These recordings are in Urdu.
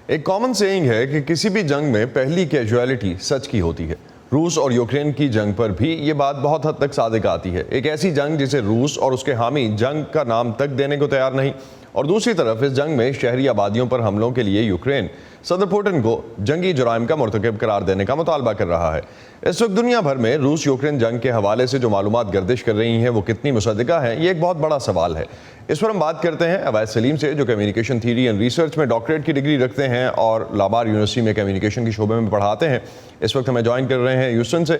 ایک کامن سیئنگ ہے کہ کسی بھی جنگ میں پہلی کیجویلٹی سچ کی ہوتی ہے۔ روس اور یوکرین کی جنگ پر بھی یہ بات بہت حد تک صادق آتی ہے۔ ایک ایسی جنگ جسے روس اور اس کے حامی جنگ کا نام تک دینے کو تیار نہیں، اور دوسری طرف اس جنگ میں شہری آبادیوں پر حملوں کے لیے یوکرین صدر پوٹن کو جنگی جرائم کا مرتکب قرار دینے کا مطالبہ کر رہا ہے۔ اس وقت دنیا بھر میں روس یوکرین جنگ کے حوالے سے جو معلومات گردش کر رہی ہیں وہ کتنی مصدقہ ہیں، یہ ایک بہت بڑا سوال ہے۔ اس پر ہم بات کرتے ہیں اویس سلیم سے، جو کمیونیکیشن تھیوری اینڈ ریسرچ میں ڈاکٹریٹ کی ڈگری رکھتے ہیں اور لابار یونیورسٹی میں کمیونیکیشن کے شعبے میں پڑھاتے ہیں۔ اس وقت ہمیں جوائن کر رہے ہیں ہیوسٹن سے۔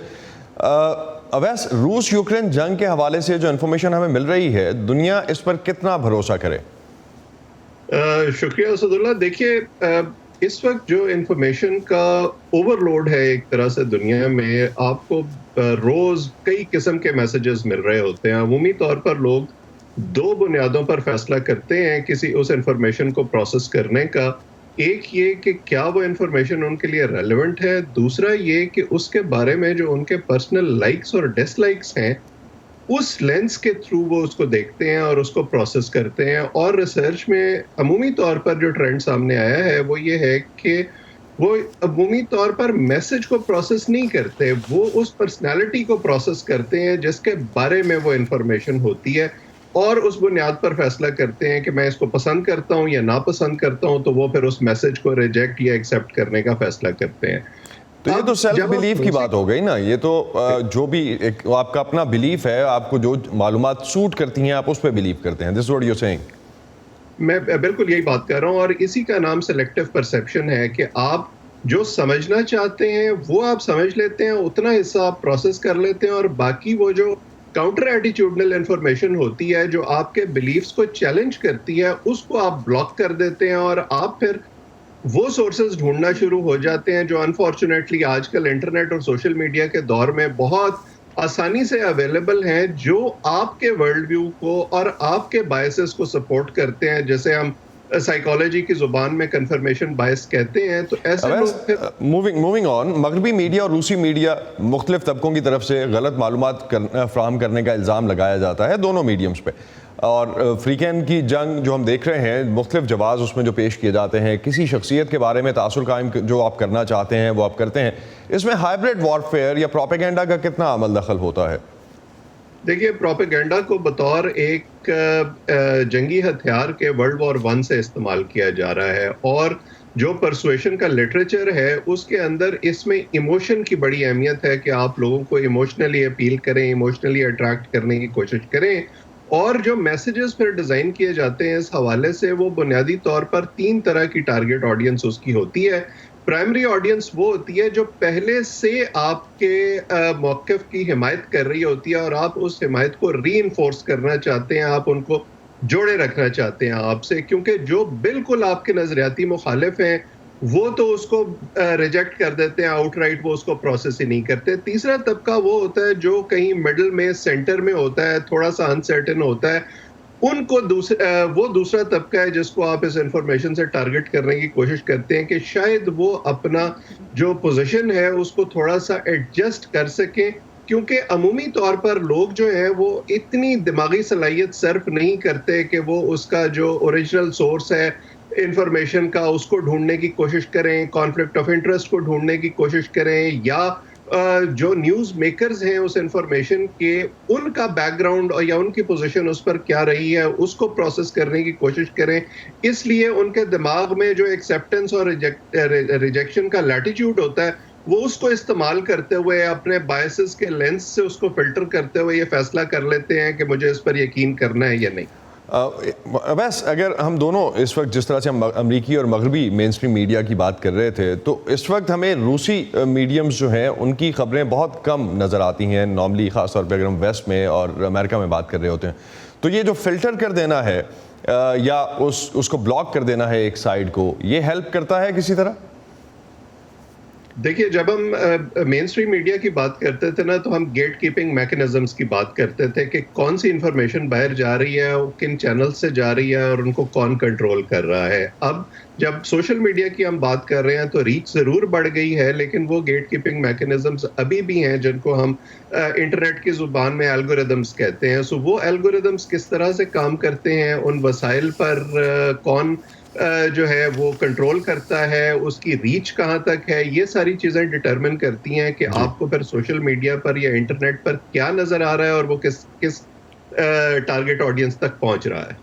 اویس، روس یوکرین جنگ کے حوالے سے جو انفارمیشن ہمیں مل رہی ہے، دنیا اس پر کتنا بھروسہ کرے؟ شکریہ اسد اللہ۔ دیکھیے، اس وقت جو انفارمیشن کا اوور لوڈ ہے ایک طرح سے دنیا میں، آپ کو روز کئی قسم کے میسیجز مل رہے ہوتے ہیں۔ عمومی طور پر لوگ دو بنیادوں پر فیصلہ کرتے ہیں کسی اس انفارمیشن کو پروسیس کرنے کا۔ ایک یہ کہ کیا وہ انفارمیشن ان کے لیے ریلیونٹ ہے، دوسرا یہ کہ اس کے بارے میں جو ان کے پرسنل لائکس اور ڈس لائکس ہیں، اس لینس کے تھرو وہ اس کو دیکھتے ہیں اور اس کو پروسیس کرتے ہیں۔ اور ریسرچ میں عمومی طور پر جو ٹرینڈ سامنے آیا ہے وہ یہ ہے کہ وہ عمومی طور پر میسج کو پروسیس نہیں کرتے، وہ اس پرسنالٹی کو پروسیس کرتے ہیں جس کے بارے میں وہ انفارمیشن ہوتی ہے، اور اس بنیاد پر فیصلہ کرتے ہیں کہ میں اس کو پسند کرتا ہوں یا ناپسند کرتا ہوں، تو وہ پھر اس میسج کو ریجیکٹ یا ایکسیپٹ کرنے کا فیصلہ کرتے ہیں۔ تو یہ تو سیلف بیلیف کی بات ہو گئی نا، یہ تو جو بھی ایک آپ کا اپنا بیلیف ہے، آپ کو جو معلومات سوٹ کرتی ہیں آپ اس پہ بیلیف کرتے ہیں۔ This what you seeing. میں بالکل یہی بات کر رہا ہوں، اور اسی کا نام سلیکٹیو پرسیپشن ہے کہ آپ جو سمجھنا چاہتے ہیں وہ آپ سمجھ لیتے ہیں، اتنا حصہ آپ پروسیس کر لیتے ہیں، اور باقی وہ جو کاؤنٹر ایٹیٹیوڈنل انفارمیشن ہوتی ہے جو آپ کے بلیفز کو چیلنج کرتی ہے، اس کو آپ بلاک کر دیتے ہیں، اور آپ پھر وہ سورسز ڈھونڈنا شروع ہو جاتے ہیں جو انفارچونیٹلی آج کل انٹرنیٹ اور سوشل میڈیا کے دور میں بہت آسانی سے اویلیبل ہیں، جو آپ کے ورلڈ ویو کو اور آپ کے بائسز کو سپورٹ کرتے ہیں، جیسے ہم سائیکالوجی کی زبان میں کنفرمیشن بائس کہتے ہیں۔ تو ایسے لوگ موونگ آن، مغربی میڈیا اور روسی میڈیا مختلف طبقوں کی طرف سے غلط معلومات فراہم کرنے کا الزام لگایا جاتا ہے دونوں میڈیمز پہ، اور فریقین کی جنگ جو ہم دیکھ رہے ہیں، مختلف جواز اس میں جو پیش کیے جاتے ہیں، کسی شخصیت کے بارے میں تاثر قائم جو آپ کرنا چاہتے ہیں وہ آپ کرتے ہیں، اس میں ہائبرڈ وارفیئر یا پروپیگنڈا کا کتنا عمل دخل ہوتا ہے؟ دیکھیے، پروپیگنڈا کو بطور ایک جنگی ہتھیار کے ورلڈ وار 1 سے استعمال کیا جا رہا ہے، اور جو پرسویشن کا لٹریچر ہے اس کے اندر اس میں ایموشن کی بڑی اہمیت ہے کہ آپ لوگوں کو ایموشنلی اپیل کریں، ایموشنلی اٹریکٹ کرنے کی کوشش کریں، اور جو میسیجز پھر ڈیزائن کیے جاتے ہیں اس حوالے سے، وہ بنیادی طور پر 3 طرح کی ٹارگٹ آڈینس اس کی ہوتی ہے۔ پرائمری آڈینس وہ ہوتی ہے جو پہلے سے آپ کے موقف کی حمایت کر رہی ہوتی ہے، اور آپ اس حمایت کو ری انفورس کرنا چاہتے ہیں، آپ ان کو جوڑے رکھنا چاہتے ہیں آپ سے، کیونکہ جو بالکل آپ کے نظریاتی مخالف ہیں وہ تو اس کو ریجیکٹ کر دیتے ہیں آؤٹ رائٹ، وہ اس کو پروسیس ہی نہیں کرتے۔ تیسرا طبقہ وہ ہوتا ہے جو کہیں مڈل میں، سینٹر میں ہوتا ہے، تھوڑا سا انسرٹن ہوتا ہے، ان کو وہ دوسرا طبقہ ہے جس کو آپ اس انفارمیشن سے ٹارگٹ کرنے کی کوشش کرتے ہیں کہ شاید وہ اپنا جو پوزیشن ہے اس کو تھوڑا سا ایڈجسٹ کر سکیں، کیونکہ عمومی طور پر لوگ جو ہیں وہ اتنی دماغی صلاحیت صرف نہیں کرتے کہ وہ اس کا جو اوریجنل سورس ہے انفارمیشن کا اس کو ڈھونڈنے کی کوشش کریں، کانفلکٹ آف انٹرسٹ کو ڈھونڈنے کی کوشش کریں، یا جو نیوز میکرز ہیں اس انفارمیشن کے، ان کا بیک گراؤنڈ یا ان کی پوزیشن اس پر کیا رہی ہے اس کو پروسیس کرنے کی کوشش کریں۔ اس لیے ان کے دماغ میں جو ایکسیپٹنس اور ریجیکشن کا لیٹیٹیوڈ ہوتا ہے، وہ اس کو استعمال کرتے ہوئے اپنے بائسز کے لینس سے اس کو فلٹر کرتے ہوئے یہ فیصلہ کر لیتے ہیں کہ مجھے اس پر یقین کرنا ہے یا نہیں۔ بس اگر ہم دونوں اس وقت جس طرح سے ہم امریکی اور مغربی مین اسٹریم میڈیا کی بات کر رہے تھے، تو اس وقت ہمیں روسی میڈیمز جو ہیں ان کی خبریں بہت کم نظر آتی ہیں نارملی، خاص طور پہ اگر ہم ویسٹ میں اور امریکہ میں بات کر رہے ہوتے ہیں۔ تو یہ جو فلٹر کر دینا ہے یا اس کو بلاک کر دینا ہے ایک سائڈ کو، یہ ہیلپ کرتا ہے کسی طرح؟ دیکھیے، جب ہم مین اسٹریم میڈیا کی بات کرتے تھے نا، تو ہم گیٹ کیپنگ میکنزمز کی بات کرتے تھے کہ کون سی انفارمیشن باہر جا رہی ہے، کن چینل سے جا رہی ہے، اور ان کو کون کنٹرول کر رہا ہے۔ اب جب سوشل میڈیا کی ہم بات کر رہے ہیں تو ریچ ضرور بڑھ گئی ہے، لیکن وہ گیٹ کیپنگ میکنزمز ابھی بھی ہیں جن کو ہم انٹرنیٹ کی زبان میں الگوریدمز کہتے ہیں۔ سو وہ الگوریدمز کس طرح سے کام کرتے ہیں، ان وسائل پر کون جو ہے وہ کنٹرول کرتا ہے, اس کی ریچ کہاں تک ہے, یہ ساری چیزیں ڈٹرمن کرتی ہیں کہ آپ کو پھر سوشل میڈیا پر یا انٹرنیٹ پر کیا نظر آ رہا ہے اور وہ کس ٹارگٹ آڈینس تک پہنچ رہا ہے.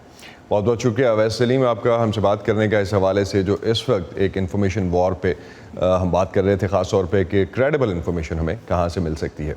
بہت بہت شکریہ اویس سلیم آپ کا ہم سے بات کرنے کا اس حوالے سے, جو اس وقت ایک انفارمیشن وار پہ ہم بات کر رہے تھے, خاص طور پہ کہ کریڈیبل انفارمیشن ہمیں کہاں سے مل سکتی ہے.